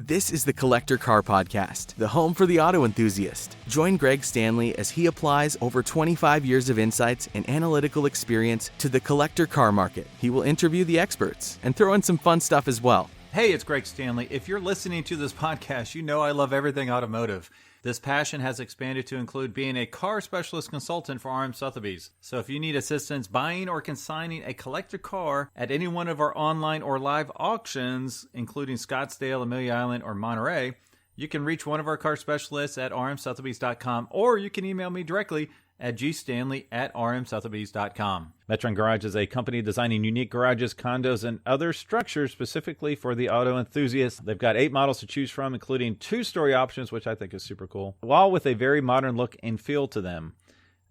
This is the Collector Car Podcast, the home for the auto enthusiast. Join Greg Stanley as he applies over 25 years of insights and analytical experience to the collector car market. He will interview the experts and throw in some fun stuff as well. Hey, it's Greg Stanley. If you're listening to this podcast, you know I love everything automotive. This passion has expanded to include being a car specialist consultant for RM Sotheby's. So if you need assistance buying or consigning a collector car at any one of our online or live auctions, including Scottsdale, Amelia Island, or Monterey, you can reach one of our car specialists at rmsotheby's.com, or you can email me directly at gstanley@rmsotheby's.com. Metron Garage is a company designing unique garages, condos, and other structures specifically for the auto enthusiast. They've got 8 models to choose from, including 2-story options, which I think is super cool, all with a very modern look and feel to them.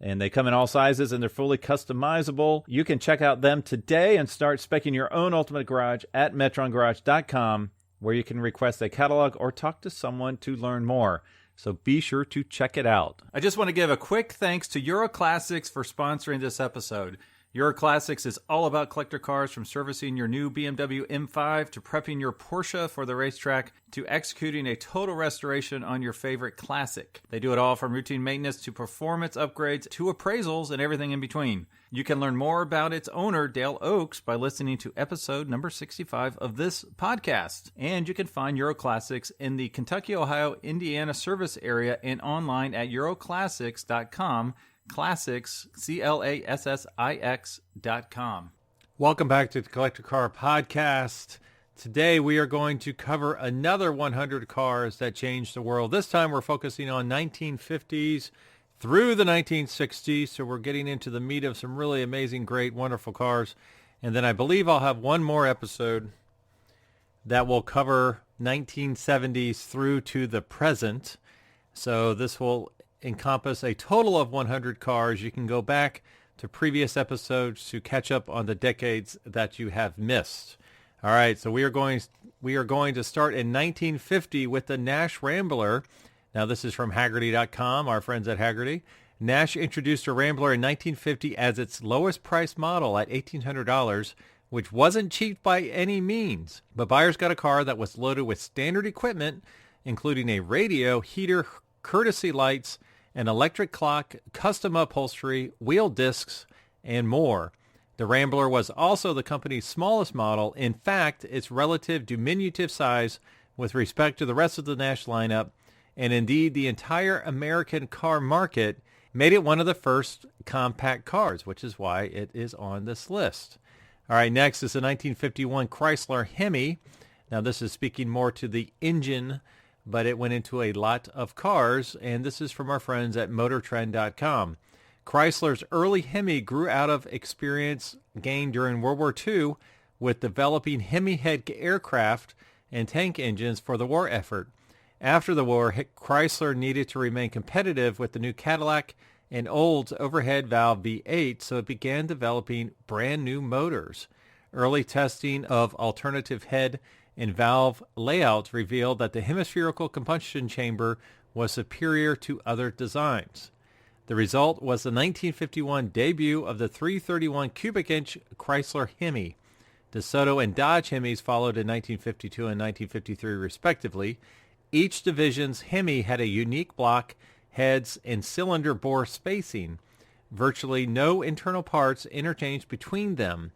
And they come in all sizes, and they're fully customizable. You can check out them today and start speccing your own ultimate garage at metrongarage.com, where you can request a catalog or talk to someone to learn more. So be sure to check it out. I just want to give a quick thanks to Euro Classics for sponsoring this episode. Euro Classics is all about collector cars, from servicing your new BMW M5 to prepping your Porsche for the racetrack to executing a total restoration on your favorite classic. They do it all from routine maintenance to performance upgrades to appraisals and everything in between. You can learn more about its owner, Dale Oaks, by listening to episode number 65 of this podcast. And you can find Euro Classics in the Kentucky, Ohio, Indiana service area and online at euroclassics.com. Classics, CLASSIX.com. Welcome back to the Collector Car Podcast. Today we are going to cover another 100 cars that changed the world. This time we're focusing on 1950s through the 1960s, so we're getting into the meat of some really amazing, great, wonderful cars. And then I believe I'll have one more episode that will cover 1970s through to the present. So this will encompass a total of 100 cars. You can go back to previous episodes to catch up on the decades that you have missed. All right, so we are going to start in 1950 with the Nash Rambler. Now this is from Hagerty.com, our friends at Hagerty. Nash introduced a Rambler in 1950 as its lowest price model at $1,800, which wasn't cheap by any means. But buyers got a car that was loaded with standard equipment, including a radio, heater, courtesy lights, an electric clock, custom upholstery, wheel discs, and more. The Rambler was also the company's smallest model. In fact, its relative diminutive size with respect to the rest of the Nash lineup, and indeed the entire American car market, made it one of the first compact cars, which is why it is on this list. All right, next is the 1951 Chrysler Hemi. Now this is speaking more to the engine, but it went into a lot of cars, and this is from our friends at MotorTrend.com. Chrysler's early Hemi grew out of experience gained during World War II with developing Hemi-head aircraft and tank engines for the war effort. After the war, Chrysler needed to remain competitive with the new Cadillac and Olds overhead valve V8, so it began developing brand new motors. Early testing of alternative head and valve layouts revealed that the hemispherical combustion chamber was superior to other designs. The result was the 1951 debut of the 331 cubic inch Chrysler Hemi. DeSoto and Dodge Hemis followed in 1952 and 1953 respectively. Each division's Hemi had a unique block, heads, and cylinder bore spacing. Virtually no internal parts interchanged between them.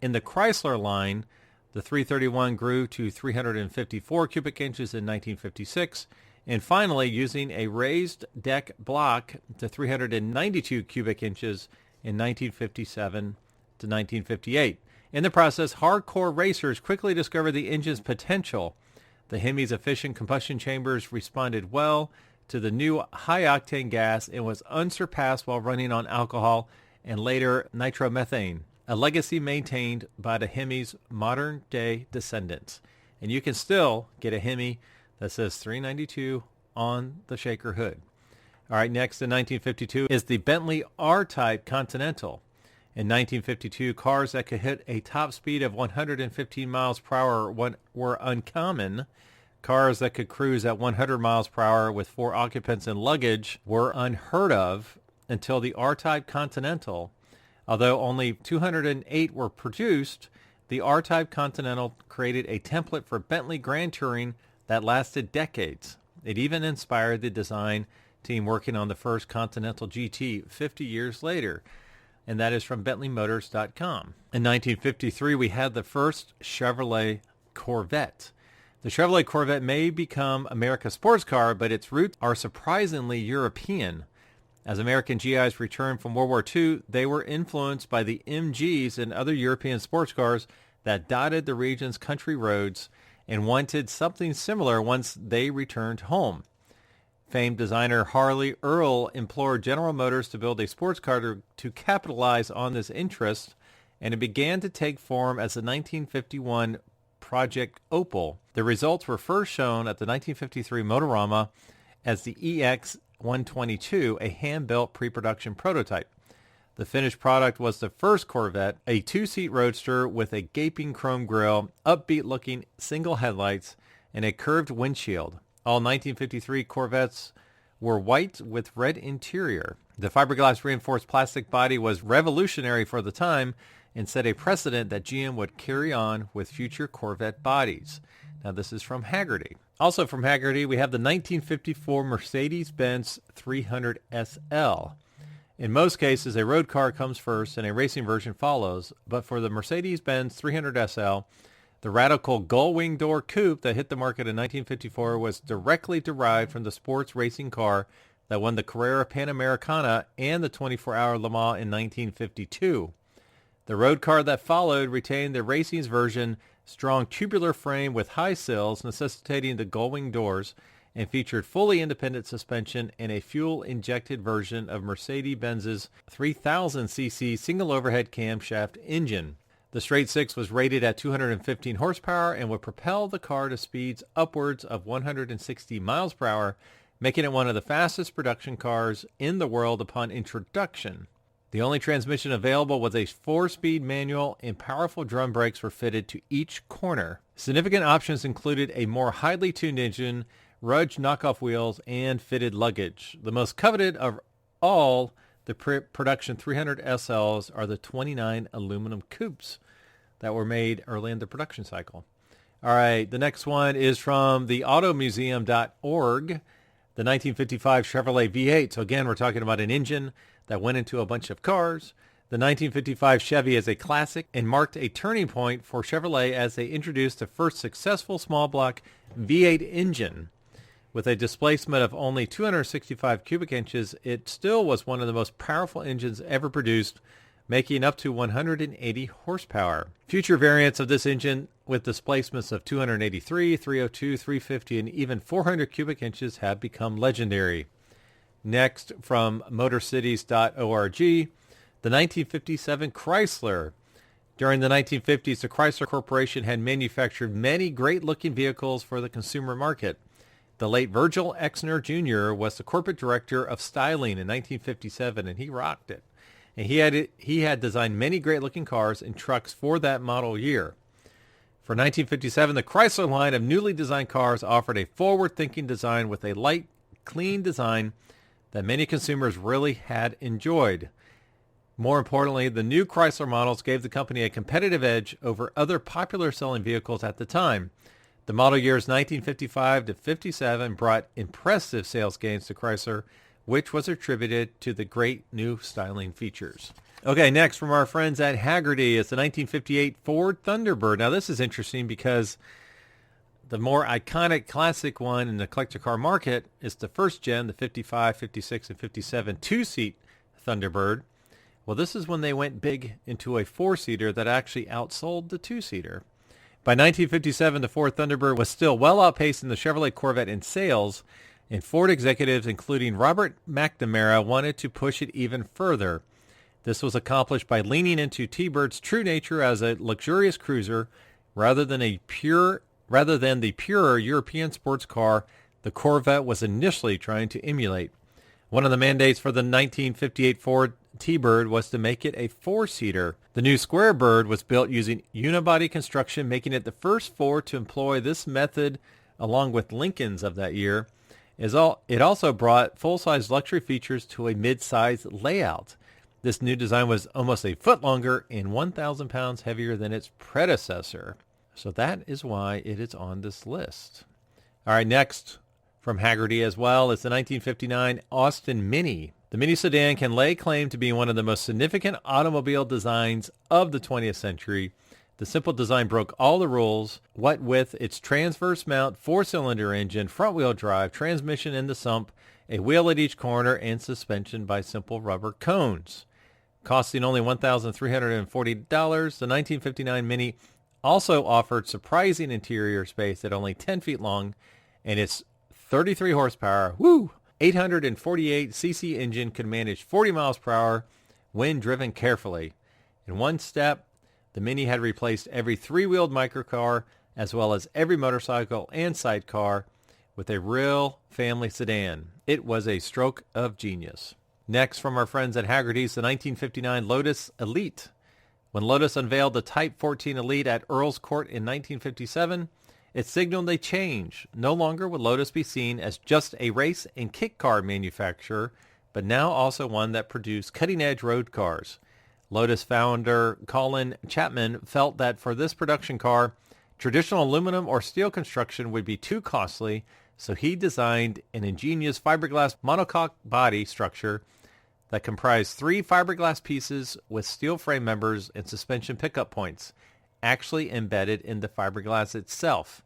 In the Chrysler line, the 331 grew to 354 cubic inches in 1956, and finally, using a raised deck block, to 392 cubic inches in 1957 to 1958. In the process, hardcore racers quickly discovered the engine's potential. The Hemi's efficient combustion chambers responded well to the new high-octane gas and was unsurpassed while running on alcohol and later nitromethane, a legacy maintained by the Hemi's modern-day descendants. And you can still get a Hemi that says 392 on the shaker hood. All right, next in 1952 is the Bentley R-Type Continental. In 1952, cars that could hit a top speed of 115 miles per hour were uncommon. Cars that could cruise at 100 miles per hour with 4 occupants and luggage were unheard of until the R-Type Continental. Although only 208 were produced, the R-Type Continental created a template for Bentley Grand Touring that lasted decades. It even inspired the design team working on the first Continental GT 50 years later, and that is from BentleyMotors.com. In 1953, we had the first Chevrolet Corvette. The Chevrolet Corvette may become America's sports car, but its roots are surprisingly European. As American GIs returned from World War II, they were influenced by the MGs and other European sports cars that dotted the region's country roads and wanted something similar once they returned home. Famed designer Harley Earl implored General Motors to build a sports car to capitalize on this interest, and it began to take form as the 1951 Project Opal. The results were first shown at the 1953 Motorama as the EX-122, a hand-built pre-production prototype. The finished product was the first Corvette, a two-seat roadster with a gaping chrome grille, upbeat-looking single headlights, and a curved windshield. All 1953 Corvettes were white with red interior. The fiberglass reinforced plastic body was revolutionary for the time and set a precedent that GM would carry on with future Corvette bodies. Now this is from Hagerty. Also from Hagerty, we have the 1954 Mercedes Benz 300 SL. In most cases, a road car comes first and a racing version follows, but for the Mercedes Benz 300 SL, the radical gull-wing door coupe that hit the market in 1954 was directly derived from the sports racing car that won the Carrera Panamericana and the 24-hour Le Mans in 1952. The road car that followed retained the racing's version strong tubular frame with high sills necessitating the gull-wing doors, and featured fully independent suspension and a fuel-injected version of Mercedes-Benz's 3,000cc single overhead camshaft engine. The straight six was rated at 215 horsepower and would propel the car to speeds upwards of 160 miles per hour, making it one of the fastest production cars in the world upon introduction. The only transmission available was a 4-speed manual, and powerful drum brakes were fitted to each corner. Significant options included a more highly tuned engine, Rudge knockoff wheels, and fitted luggage. The most coveted of all the production 300 SLs are the 29 aluminum coupes that were made early in the production cycle. All right, the next one is from the automuseum.org, the 1955 Chevrolet V8. So again, we're talking about an engine that went into a bunch of cars. The 1955 Chevy is a classic and marked a turning point for Chevrolet as they introduced the first successful small block V8 engine. With a displacement of only 265 cubic inches, it still was one of the most powerful engines ever produced, making up to 180 horsepower. Future variants of this engine with displacements of 283, 302, 350, and even 400 cubic inches have become legendary. Next, from motorcities.org, the 1957 Chrysler. During the 1950s, the Chrysler Corporation had manufactured many great-looking vehicles for the consumer market. The late Virgil Exner Jr. was the corporate director of styling in 1957, and he rocked it. And he had designed many great-looking cars and trucks for that model year. For 1957, the Chrysler line of newly designed cars offered a forward-thinking design with a light, clean design that many consumers really had enjoyed. More importantly, the new Chrysler models gave the company a competitive edge over other popular selling vehicles at the time. The model years 1955 to 57 brought impressive sales gains to Chrysler, which was attributed to the great new styling features. Okay, next from our friends at Hagerty is the 1958 Ford Thunderbird. Now this is interesting because the more iconic classic one in the collector car market is the first gen, the 55, 56, and 57 two-seat Thunderbird. Well, this is when they went big into a four-seater that actually outsold the two-seater. By 1957, the Ford Thunderbird was still well outpacing the Chevrolet Corvette in sales, and Ford executives, including Robert McNamara, wanted to push it even further. This was accomplished by leaning into T-Bird's true nature as a luxurious cruiser rather than the pure European sports car the Corvette was initially trying to emulate. One of the mandates for the 1958 Ford T-Bird was to make it a four-seater. The new Square Bird was built using unibody construction, making it the first Ford to employ this method along with Lincolns of that year. It also brought full-size luxury features to a mid-size layout. This new design was almost a foot longer and 1,000 pounds heavier than its predecessor. So that is why it is on this list. All right, next from Hagerty as well is the 1959 Austin Mini. The Mini sedan can lay claim to be one of the most significant automobile designs of the 20th century. The simple design broke all the rules, what with its transverse mount, four-cylinder engine, front-wheel drive, transmission in the sump, a wheel at each corner, and suspension by simple rubber cones. Costing only $1,340, the 1959 Mini also offered surprising interior space at only 10 feet long, and its 33 horsepower, 848cc engine could manage 40 miles per hour when driven carefully. In one step, the Mini had replaced every three-wheeled microcar as well as every motorcycle and sidecar with a real family sedan. It was a stroke of genius. Next, from our friends at Hagerty's, the 1959 Lotus Elite. When Lotus unveiled the Type 14 Elite at Earl's Court in 1957, it signaled a change. No longer would Lotus be seen as just a race and kit car manufacturer, but now also one that produced cutting-edge road cars. Lotus founder Colin Chapman felt that for this production car, traditional aluminum or steel construction would be too costly, so he designed an ingenious fiberglass monocoque body structure that comprised three fiberglass pieces with steel frame members and suspension pickup points, actually embedded in the fiberglass itself.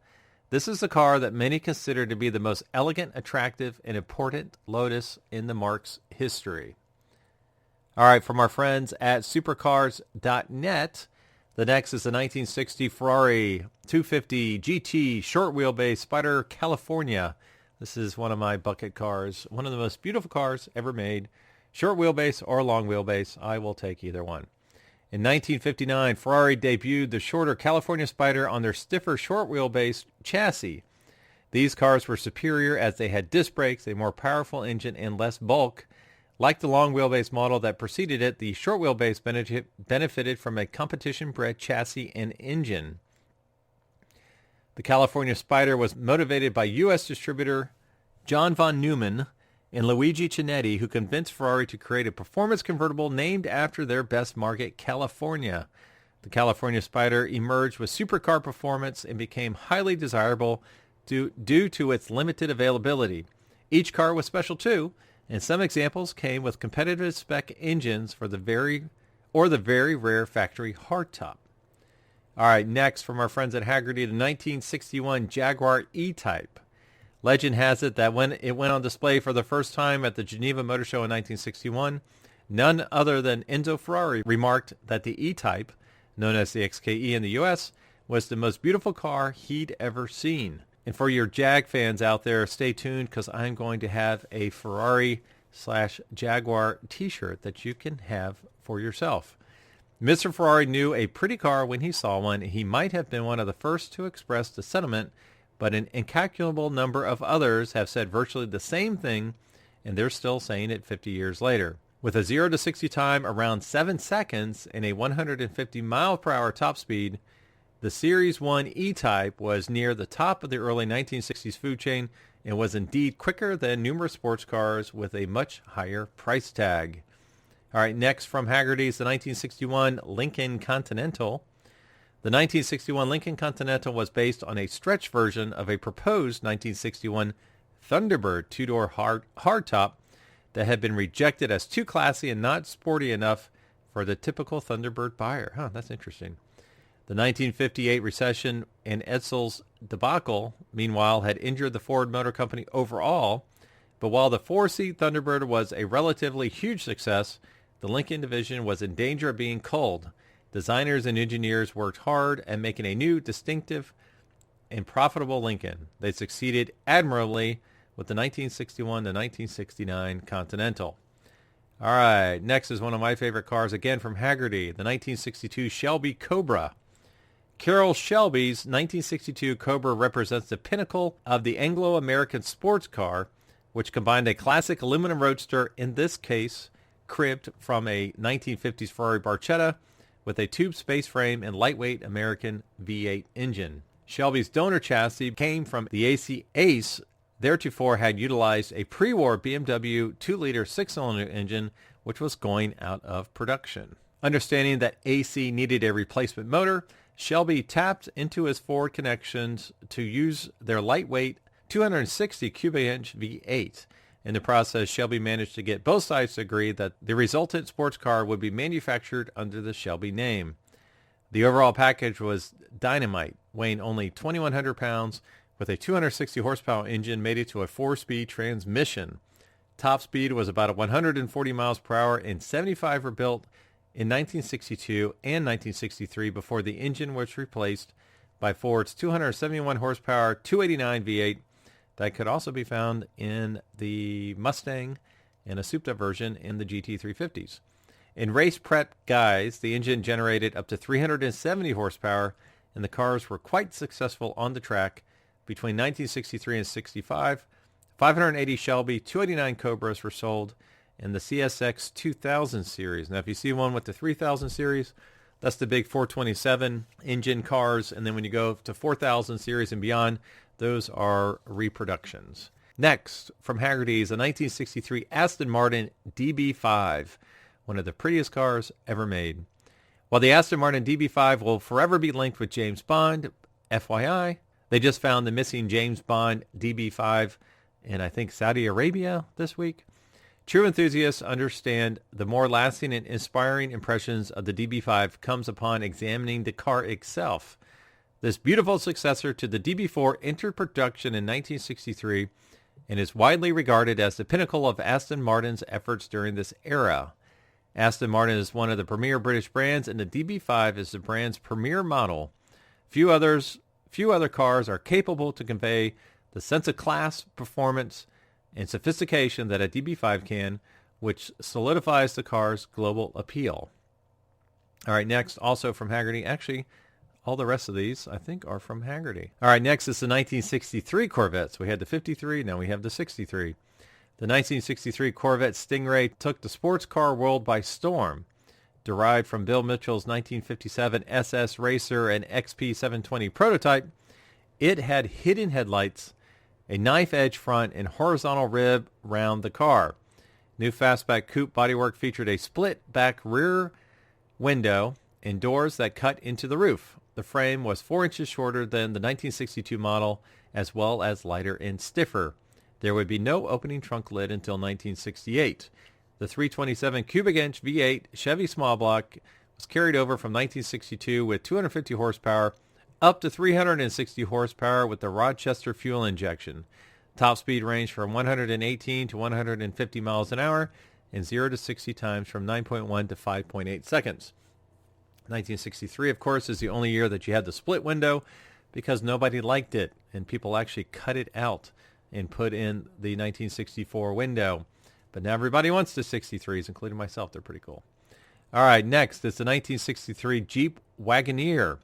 This is a car that many consider to be the most elegant, attractive, and important Lotus in the marque's history. All right, from our friends at supercars.net, the next is the 1960 Ferrari 250 GT short wheelbase Spyder California. This is one of my bucket cars, one of the most beautiful cars ever made. Short wheelbase or long wheelbase, I will take either one. In 1959, Ferrari debuted the shorter California Spyder on their stiffer short wheelbase chassis. These cars were superior as they had disc brakes, a more powerful engine, and less bulk. Like the long wheelbase model that preceded it, the short wheelbase benefited from a competition-bred chassis and engine. The California Spyder was motivated by U.S. distributor John von Neumann and Luigi Chinetti, who convinced Ferrari to create a performance convertible named after their best market, California. The California Spyder emerged with supercar performance and became highly desirable due to its limited availability. Each car was special too, and some examples came with competitive spec engines for the very rare factory hardtop. All right, next from our friends at Hagerty, the 1961 Jaguar E-Type. Legend has it that when it went on display for the first time at the Geneva Motor Show in 1961, none other than Enzo Ferrari remarked that the E-Type, known as the XKE in the U.S., was the most beautiful car he'd ever seen. And for your Jag fans out there, stay tuned because I'm going to have a Ferrari/Jaguar t-shirt that you can have for yourself. Mr. Ferrari knew a pretty car when he saw one. He might have been one of the first to express the sentiment, but an incalculable number of others have said virtually the same thing, and they're still saying it 50 years later. With a 0 to 60 time around 7 seconds and a 150 mile per hour top speed, the Series 1 E-Type was near the top of the early 1960s food chain and was indeed quicker than numerous sports cars with a much higher price tag. All right, next from Hagerty's, the 1961 Lincoln Continental. The 1961 Lincoln Continental was based on a stretch version of a proposed 1961 Thunderbird two-door hardtop that had been rejected as too classy and not sporty enough for the typical Thunderbird buyer. That's interesting. The 1958 recession and Edsall's debacle, meanwhile, had injured the Ford Motor Company overall, but while the four-seat Thunderbird was a relatively huge success, the Lincoln division was in danger of being culled. Designers and engineers worked hard at making a new, distinctive, and profitable Lincoln. They succeeded admirably with the 1961 to 1969 Continental. All right, next is one of my favorite cars, again from Hagerty, the 1962 Shelby Cobra. Carroll Shelby's 1962 Cobra represents the pinnacle of the Anglo-American sports car, which combined a classic aluminum roadster, in this case cribbed from a 1950s Ferrari Barchetta, with a tube space frame and lightweight American V8 engine. Shelby's donor chassis came from the AC Ace, theretofore had utilized a pre-war BMW 2-liter 6-cylinder engine, which was going out of production. Understanding that AC needed a replacement motor, Shelby tapped into his Ford connections to use their lightweight 260 cubic inch V8. In the process, Shelby managed to get both sides to agree that the resultant sports car would be manufactured under the Shelby name. The overall package was dynamite, weighing only 2,100 pounds, with a 260 horsepower engine mated to a 4-speed transmission. Top speed was about 140 miles per hour, and 75 were built in 1962 and 1963 before the engine was replaced by Ford's 271 horsepower 289 V8 that could also be found in the Mustang and a souped-up version in the GT350s. In race prep guise, the engine generated up to 370 horsepower, and the cars were quite successful on the track. Between 1963 and 65, 580 Shelby 289 Cobras were sold in the CSX 2000 series. Now, if you see one with the 3000 series, that's the big 427 engine cars. And then when you go to 4000 series and beyond, those are reproductions. Next, from Haggerty's, a 1963 Aston Martin DB5, one of the prettiest cars ever made. While the Aston Martin DB5 will forever be linked with James Bond, FYI, they just found the missing James Bond DB5 in, I think, Saudi Arabia this week. True enthusiasts understand the more lasting and inspiring impressions of the DB5 comes upon examining the car itself. This beautiful successor to the DB4 entered production in 1963 and is widely regarded as the pinnacle of Aston Martin's efforts during this era. Aston Martin is one of the premier British brands, and the DB5 is the brand's premier model. Few other cars are capable to convey the sense of class, performance, and sophistication that a DB5 can, which solidifies the car's global appeal. All right, next, also from Haggerty. Actually, all the rest of these, I think, are from Haggerty. All right, next is the 1963 Corvettes. We had the 53, now we have the 63. The 1963 Corvette Stingray took the sports car world by storm. Derived from Bill Mitchell's 1957 SS Racer and XP720 prototype, it had hidden headlights, a knife-edge front, and horizontal rib round the car. New fastback coupe bodywork featured a split-back rear window and doors that cut into the roof. The frame was 4 inches shorter than the 1962 model, as well as lighter and stiffer. There would be no opening trunk lid until 1968. The 327 cubic inch V8 Chevy small block was carried over from 1962 with 250 horsepower up to 360 horsepower with the Rochester fuel injection. Top speed ranged from 118 to 150 miles an hour and 0 to 60 times from 9.1 to 5.8 seconds. 1963, of course, is the only year that you had the split window because nobody liked it, and people actually cut it out and put in the 1964 window. But now everybody wants the 63s, including myself. They're pretty cool. All right, next is the 1963 Jeep Wagoneer.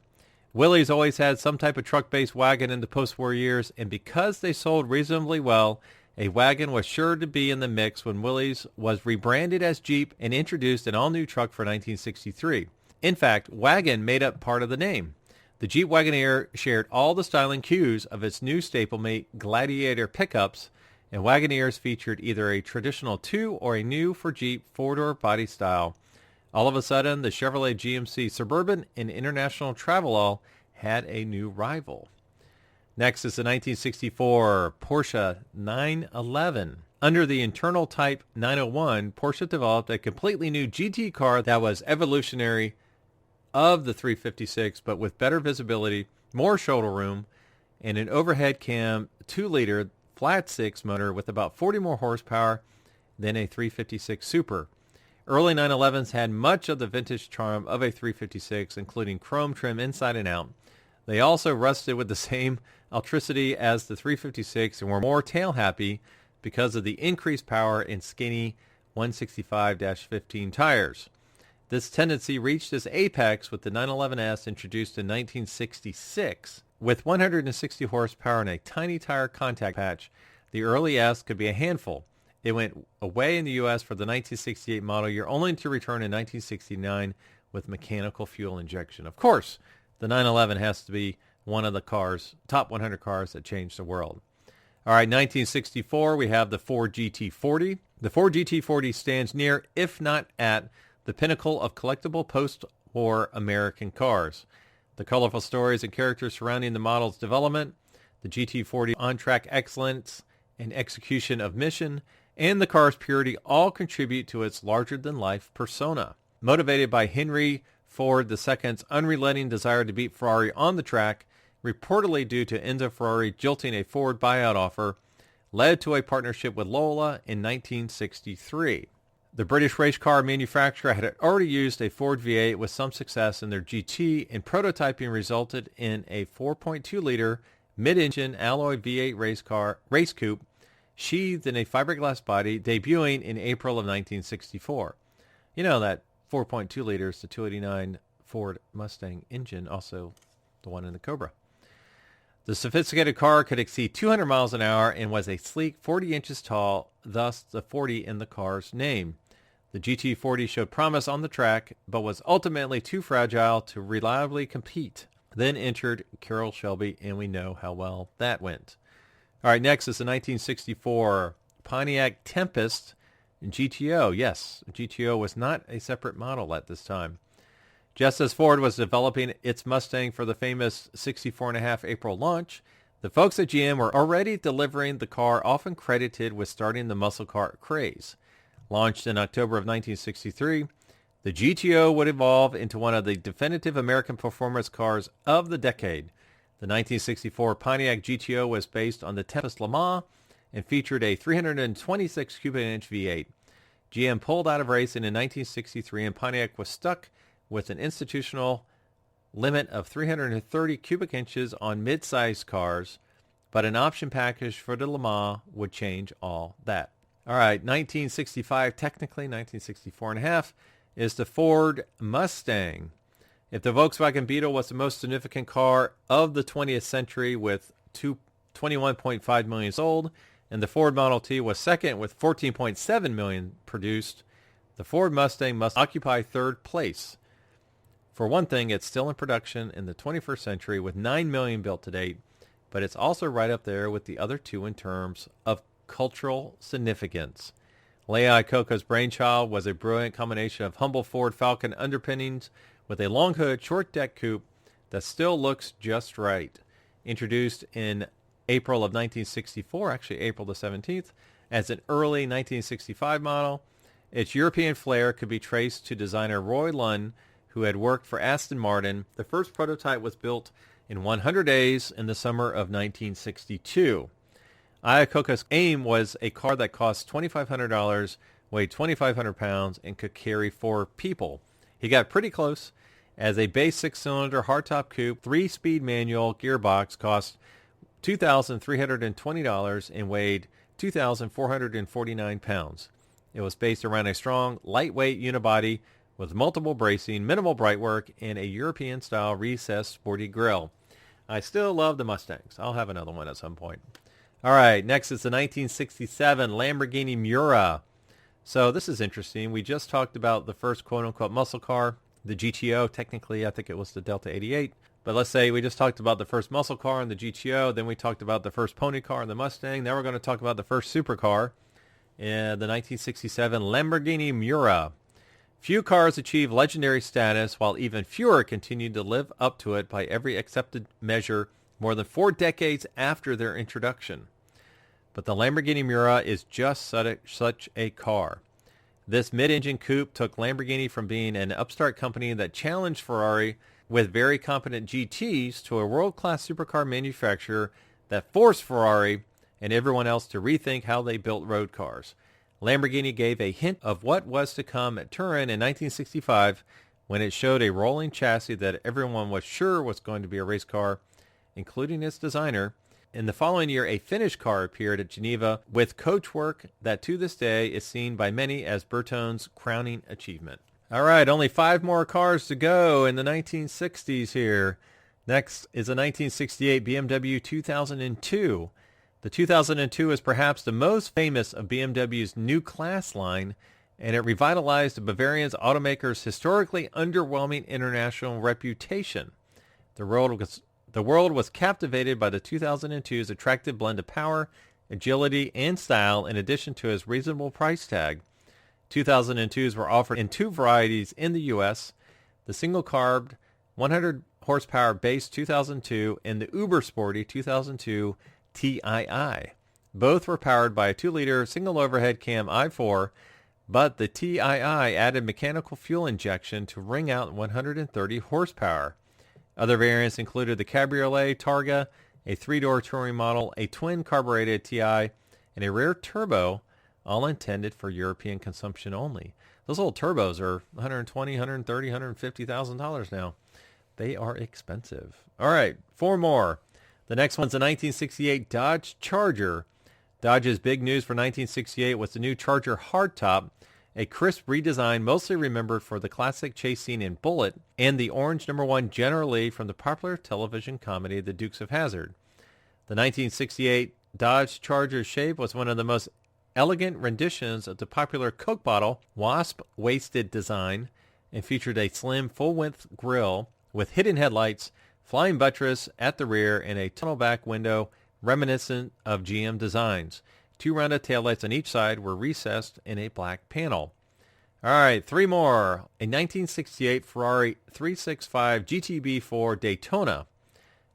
Willys always had some type of truck-based wagon in the post-war years, and because they sold reasonably well, a wagon was sure to be in the mix when Willys was rebranded as Jeep and introduced an all-new truck for 1963. In fact, wagon made up part of the name. The Jeep Wagoneer shared all the styling cues of its new stablemate Gladiator pickups, and Wagoneers featured either a traditional 2 or a new for Jeep 4-door body style. All of a sudden, the Chevrolet GMC Suburban and International Travelall had a new rival. Next is the 1964 Porsche 911. Under the internal Type 901, Porsche developed a completely new GT car that was evolutionary of the 356, but with better visibility, more shoulder room, and an overhead cam 2-liter flat 6 motor with about 40 more horsepower than a 356 Super. Early 911s had much of the vintage charm of a 356, including chrome trim inside and out. They also rusted with the same electricity as the 356 and were more tail-happy because of the increased power and skinny 165-15 tires. This tendency reached its apex with the 911S introduced in 1966. With 160 horsepower and a tiny tire contact patch, the early S could be a handful. It went away in the U.S. for the 1968 model year, only to return in 1969 with mechanical fuel injection. Of course, the 911 has to be one of the top 100 cars that changed the world. All right, 1964, we have the Ford GT40. The Ford GT40 stands near, if not at, the pinnacle of collectible post-war American cars. The colorful stories and characters surrounding the model's development, the GT40 on-track excellence and execution of mission, and the car's purity all contribute to its larger-than-life persona. Motivated by Henry Ford II's unrelenting desire to beat Ferrari on the track, reportedly due to Enzo Ferrari jilting a Ford buyout offer, led to a partnership with Lola in 1963. The British race car manufacturer had already used a Ford V8 with some success in their GT, and prototyping resulted in a 4.2-liter mid-engine alloy V8 race coupe sheathed in a fiberglass body, debuting in April of 1964. You know that 4.2 liters, the 289 Ford Mustang engine, also the one in the Cobra. The sophisticated car could exceed 200 miles an hour and was a sleek 40 inches tall, thus the 40 in the car's name. The GT40 showed promise on the track, but was ultimately too fragile to reliably compete. Then entered Carroll Shelby, and we know how well that went. All right, next is the 1964 Pontiac Tempest GTO. Yes, GTO was not a separate model at this time. Just as Ford was developing its Mustang for the famous 64.5 April launch, the folks at GM were already delivering the car often credited with starting the muscle car craze. Launched in October of 1963, the GTO would evolve into one of the definitive American performance cars of the decade. The 1964 Pontiac GTO was based on the Tempest Le Mans and featured a 326 cubic inch V8. GM pulled out of racing in 1963, and Pontiac was stuck with an institutional limit of 330 cubic inches on mid-sized cars, but an option package for the Le Mans would change all that. All right, 1965, technically 1964 and a half, is the Ford Mustang. If the Volkswagen Beetle was the most significant car of the 20th century with 21.5 million sold, and the Ford Model T was second with 14.7 million produced, the Ford Mustang must occupy third place. For one thing, it's still in production in the 21st century with 9 million built to date, but it's also right up there with the other two in terms of cultural significance. Lee Iacocca's brainchild was a brilliant combination of humble Ford Falcon underpinnings with a long hood, short deck coupe that still looks just right. Introduced in April of 1964, actually April the 17th, as an early 1965 model, its European flair could be traced to designer Roy Lunn, who had worked for Aston Martin. The first prototype was built in 100 days in the summer of 1962. Iacocca's aim was a car that cost $2,500, weighed 2,500 pounds, and could carry 4 people. He got pretty close, as a base 6-cylinder hardtop coupe, 3-speed manual gearbox cost $2,320 and weighed 2,449 pounds. It was based around a strong, lightweight unibody with multiple bracing, minimal brightwork, and a European-style recessed sporty grille. I still love the Mustangs. I'll have another one at some point. All right, next is the 1967 Lamborghini Muira. So this is interesting. We just talked about the first quote-unquote muscle car, the GTO. Technically, I think it was the Delta 88. But let's say we just talked about the first muscle car in the GTO. Then we talked about the first pony car in the Mustang. Now we're going to talk about the first supercar in the 1967 Lamborghini Muira. Few cars achieve legendary status, while even fewer continued to live up to it by every accepted measure more than 4 decades after their introduction. But the Lamborghini Miura is just such a car. This mid-engine coupe took Lamborghini from being an upstart company that challenged Ferrari with very competent GTs to a world-class supercar manufacturer that forced Ferrari and everyone else to rethink how they built road cars. Lamborghini gave a hint of what was to come at Turin in 1965 when it showed a rolling chassis that everyone was sure was going to be a race car, including its designer. In the following year, a finished car appeared at Geneva with coachwork that to this day is seen by many as Bertone's crowning achievement. All right, only 5 more cars to go in the 1960s here. Next is a 1968 BMW 2002. The 2002 is perhaps the most famous of BMW's new class line, and it revitalized the Bavarian automaker's historically underwhelming international reputation. The world was captivated by the 2002's attractive blend of power, agility, and style, in addition to its reasonable price tag. 2002s were offered in 2 varieties in the U.S., the single-carbed 100 horsepower base 2002 and the uber sporty 2002 TII. Both were powered by a 2-liter single overhead cam i4, but the TII added mechanical fuel injection to wring out 130 horsepower. Other variants included the Cabriolet Targa, a 3-door touring model, a twin carbureted TI, and a rear turbo, all intended for European consumption only. Those old turbos are $120,000, $130,000, $150,000 now. They are expensive. All right, 4 more. The next one's a 1968 Dodge Charger. Dodge's big news for 1968 was the new Charger hardtop, a crisp redesign mostly remembered for the classic chase scene in Bullitt and the orange #1 General Lee from the popular television comedy The Dukes of Hazzard. The 1968 Dodge Charger's shape was one of the most elegant renditions of the popular Coke bottle wasp-waisted design and featured a slim full-width grille with hidden headlights, flying buttress at the rear, and a tunnel back window reminiscent of GM designs. 2 rounded taillights on each side were recessed in a black panel. All right, 3 more. A 1968 Ferrari 365 GTB4 Daytona.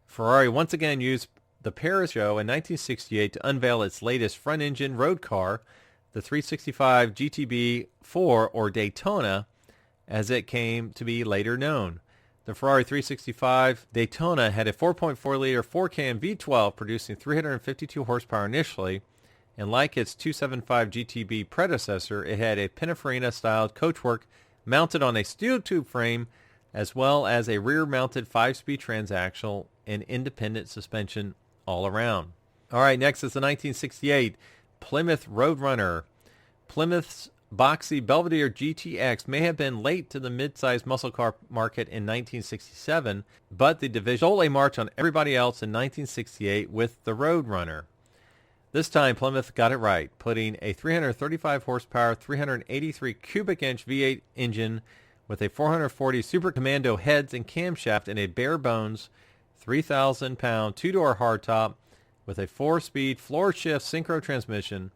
Ferrari once again used the Paris show in 1968 to unveil its latest front-engine road car, the 365 GTB4 or Daytona, as it came to be later known. The Ferrari 365 Daytona had a 4.4-liter 4-cam V12 producing 352 horsepower initially, and like its 275 GTB predecessor, it had a Pininfarina-styled coachwork mounted on a steel tube frame, as well as a rear-mounted 5-speed transaxle and independent suspension all around. All right, next is the 1968 Plymouth Roadrunner. Plymouth's boxy Belvedere GTX may have been late to the mid-sized muscle car market in 1967, but the division stole a march on everybody else in 1968 with the Roadrunner. This time, Plymouth got it right, putting a 335 horsepower, 383 cubic inch V8 engine with a 440 Super Commando heads and camshaft in a bare bones 3,000-pound 2-door hardtop with a 4-speed floor shift synchro transmission.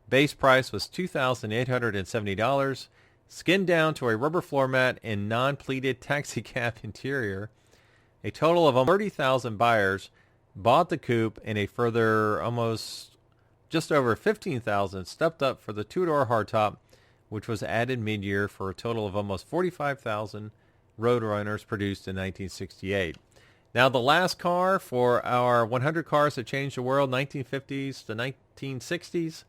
Base price was $2,870, skinned down to a rubber floor mat and non-pleated taxi cab interior. A total of 30,000 buyers bought the coupe, and a further just over 15,000 stepped up for the 2-door hardtop, which was added mid-year for a total of almost 45,000 Roadrunners produced in 1968. Now, the last car for our 100 cars that changed the world, 1950s to 1960s,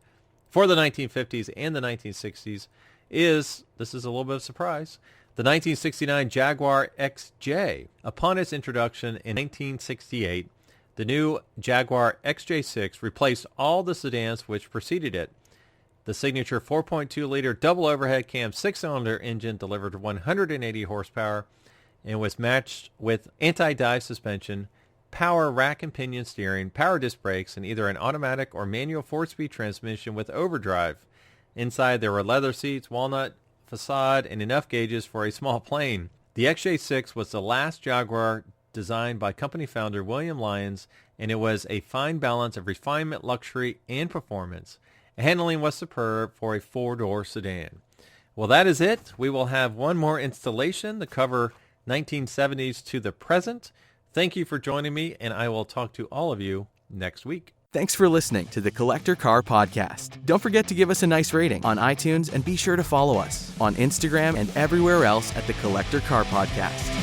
for the 1950s and the 1960s, this is a little bit of a surprise, the 1969 Jaguar XJ. Upon its introduction in 1968, the new Jaguar XJ6 replaced all the sedans which preceded it. The signature 4.2-liter double overhead cam 6-cylinder engine delivered 180 horsepower and was matched with anti-dive suspension, power rack and pinion steering, power disc brakes, and either an automatic or manual 4-speed transmission with overdrive. Inside there were leather seats, walnut facade, and enough gauges for a small plane. The XJ6 was the last Jaguar designed by company founder William Lyons, and it was a fine balance of refinement, luxury, and performance. Handling was superb for a 4-door sedan. Well, that is it. We will have one more installation to cover 1970s to the present. Thank you for joining me, and I will talk to all of you next week. Thanks for listening to the Collector Car Podcast. Don't forget to give us a nice rating on iTunes, and be sure to follow us on Instagram and everywhere else at the Collector Car Podcast.